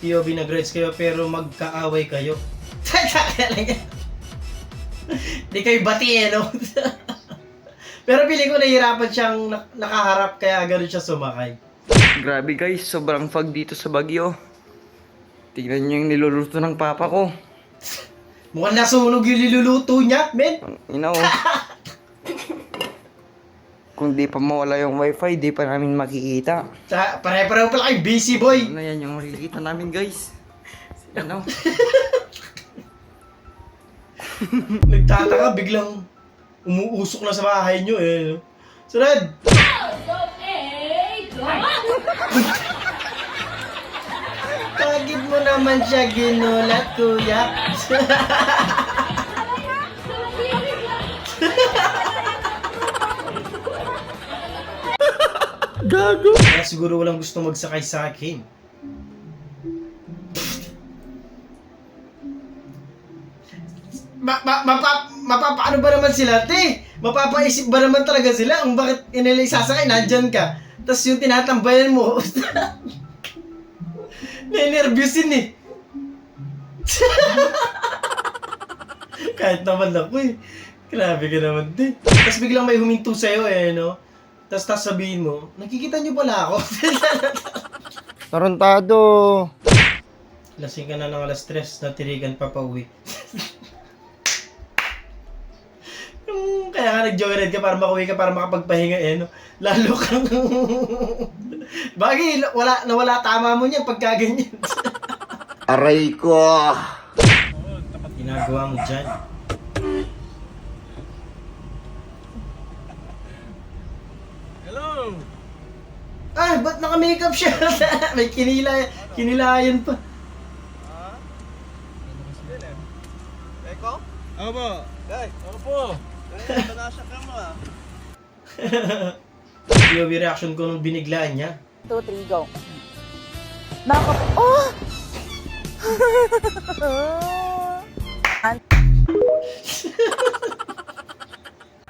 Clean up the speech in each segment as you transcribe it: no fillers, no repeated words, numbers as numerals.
POV nag-rides kayo pero magkaaway kayo. Di kayo bati eh, no? Pero piling ko nahihirapan siyang nakaharap kaya gano'n siya sumakay. Grabe guys, sobrang fog dito sa Baguio. Tingnan niyo yung niluluto ng papa ko. Mukhang nasunog yung niluluto niya, men. Ina oh. Kung di pa mawala yung wifi, di pa namin makikita. Pare-pareho pala kayo, busy boy. Ano yan yung makikita namin guys? Ano? Nagtataka, biglang umuusok na sa bahay nyo eh. Sunod! Pagid mo naman siya ginulat, kuya. Gago! Kaya siguro walang gusto magsakay sa akin. Mapapaano ba naman sila, te? Mapapaisip ba naman talaga sila kung bakit inilay sasakay, nandyan ka. Tapos yung tinatambayan mo, na-nervousin eh. Kahit naman ako eh. Grabe ka naman din. Tapos biglang may huminto sa'yo eh, no? Tapos sabihin mo, nakikita niyo pala ako. Tarantado! Lasing ka na ng alas 3, natirigan pa pauwi. Kaya nga nag-joyride ka para makauwi ka, para makapagpahinga eh, no? Lalo kang... Bagay, nawala tama mo niyan pagka ganyan. Aray ko! Ginagawa mo dyan. Hello! Ah, ba't naka-makeup siya? May kinilayan pa. Eko? Opo. Guys, opo. Banasa ka mo ah. POV reaction ko nung biniglaan niya. 2, 3, go. Bakit? Oh!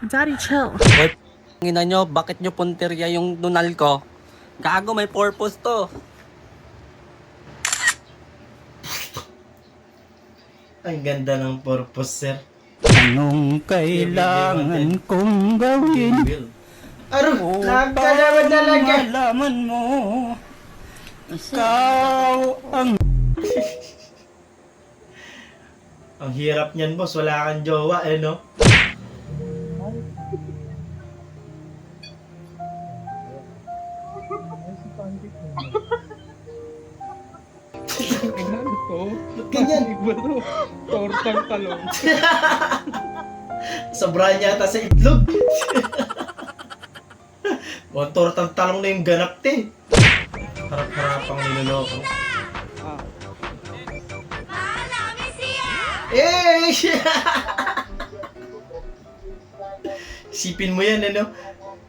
Daddy, chill. Hoy, ina nyo, bakit nyo punteriya yung nunal ko? Gago, may purpose to. Ang ganda ng purpose, sir. Anong kailangan kong gawin? Aro, nagkalaman talaga. Malaman mo, ikaw ang... Ang hirap niyan, boss. Wala kang jowa, eh, no? Ganyan. Tortang talong. Sobrahan yata sa itlog. Mukhang tortang talong na yung ganap, te. Harap-harapang niloloko. Eh! Isipin mo yan, ano?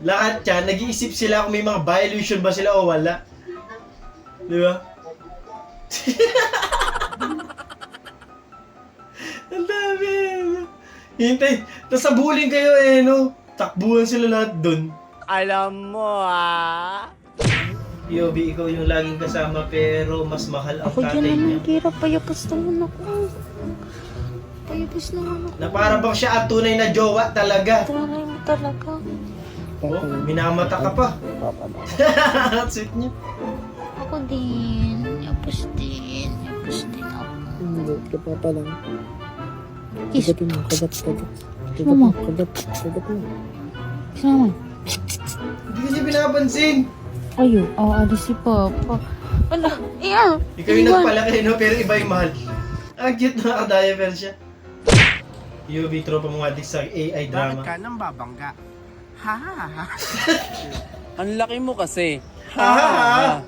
Lahat yan, nag-iisip sila kung may mga violation ba sila o wala. Di ba? Ang dami. Hintay. Tapos sabulin kayo eh, no? Takbuhan sila lahat dun. Alam mo ah. Yobi, ikaw yung laging kasama pero mas mahal ang Ako dyan tatay niya. naman, Kira. Payapos naman ako. Payapos naman ako. Na para bang siya ang tunay na jowa talaga. Taray mo talaga. Oh, minamata ka pa. Sweet niya. Ako din. Yapos din. Yapos din ako. Hindi, ka pa pa lang. Kiss. Kagat mo, kagat. Mama. Kagat mo. Kiss naman. Hindi kasi pinapansin. Ayo. Alis si Papa. Ala. Iyan. Ikaw yung nagpalaki, no? Pero iba yung mahal. Ang cute na nakadiaper siya. Yobi, tropa mo adik sa AI drama. Bakit ka nang babangga? Ha ha ha. Ang laki mo kasi. Ha ha ha.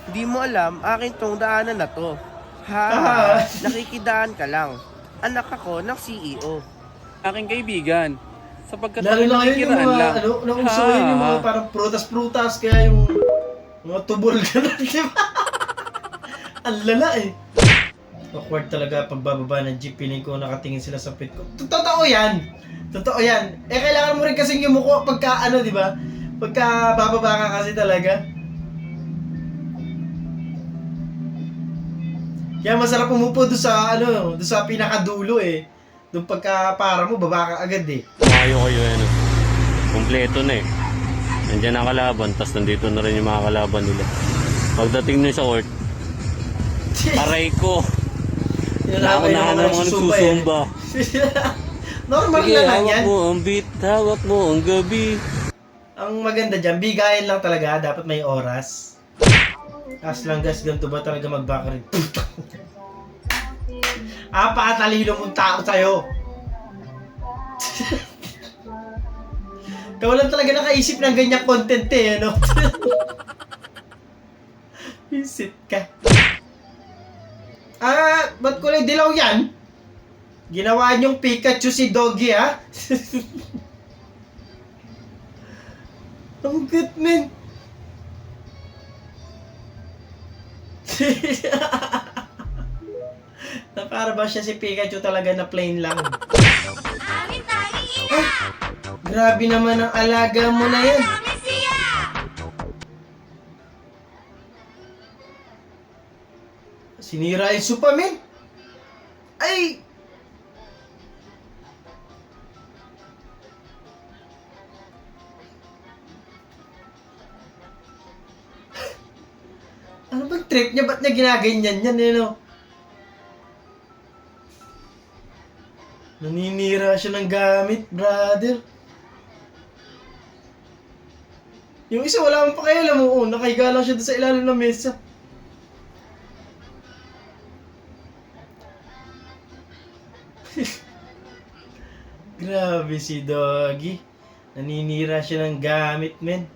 Di mo alam, akin tong daanan na to. Ha Ha, ha. ha. Nakikidaan ka lang. Anak ako ng CEO. Aking kaibigan. Sapagkat Lalo na ngayon yung mga, lang. ano, nauso ngayon yung mga parang prutas-prutas, kaya yung mga tubol gano'n, di ba? Ang lala eh. Awkward talaga pagbababa ng jeep, piling ko nakatingin sila sa pit ko. Totoo yan! Totoo yan. Eh, kailangan mo rin kasing yumuko pagka, ano, di ba? Pagka bababa ka kasi talaga. Kaya masarap umupo doon sa, ano, doon sa pinakadulo eh. Doon pagka para mo, baba ka agad eh. Mayo kayo ano. Kompleto na eh. Nandiyan ang kalaban, tapos nandito na rin yung mga kalaban nila. Pagdating nyo sa court, aray ko. Naunahan na mga nagsusumba. Normal Sige, naman hawak yan. mo ang beat, hawak mo ang gabi. Ang maganda dyan, bigayan lang talaga, dapat may oras. As lang gas, ganito ba talaga mag-backread? Apakatalino mong tao sa'yo. Ikaw lang talaga nakaisip ng ganyang content eh, ano? Visit ka. Ba't kulay dilaw yan? Ginawa niyong Pikachu si Doggy, ha? Ang cute, man. Na para ba siya si Pikachu talaga na plain lang? Ay, grabe naman ang alaga mo na yan. Sinira yung sopa, men. Ay! Ano bang trip niya? Ba't niya ginaganyan yan, eh, no? Naninira siya ng gamit, brother. Yung isa wala akong pakialam mo. Nakahiga lang siya doon sa ilalim ng mesa. Grabe si Doggy. Naninira siya ng gamit, men.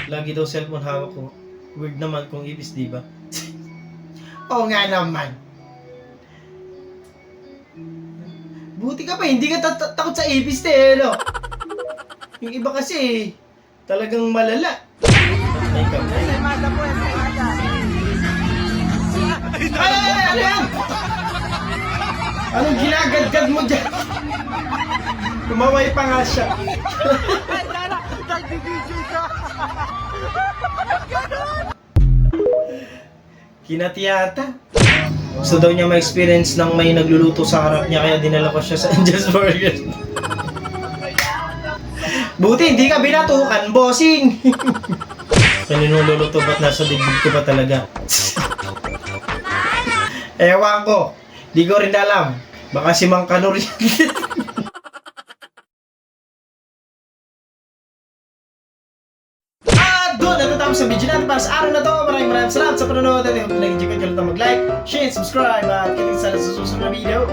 Lagi daw cellphone hawak ko. Weird naman kung ibis, di ba? Oo nga naman. Buti ka pa, hindi ka takot sa ibis, no? Yung iba kasi, talagang malala. May kamay. Ay, ano yan? Anong ginagadgad mo dyan? Kumaway pa nga siya. Kinatiyata. Gusto daw niya ma-experience ng may nagluluto sa harap niya kaya dinala ko siya sa Angel's Burger. Buti hindi ka binatukan, bossing! Kaninong luluto ba't nasa dibdib ko ba talaga? Ewan ko. Di ko rin alam. Baka si Mang Kanor yan. Doon natatapos sa video natin para sa araw na to. Maraming salamat sa panonood at i-hope na nag-enjoy ka mag-like, share, subscribe at kita sa susunod na video.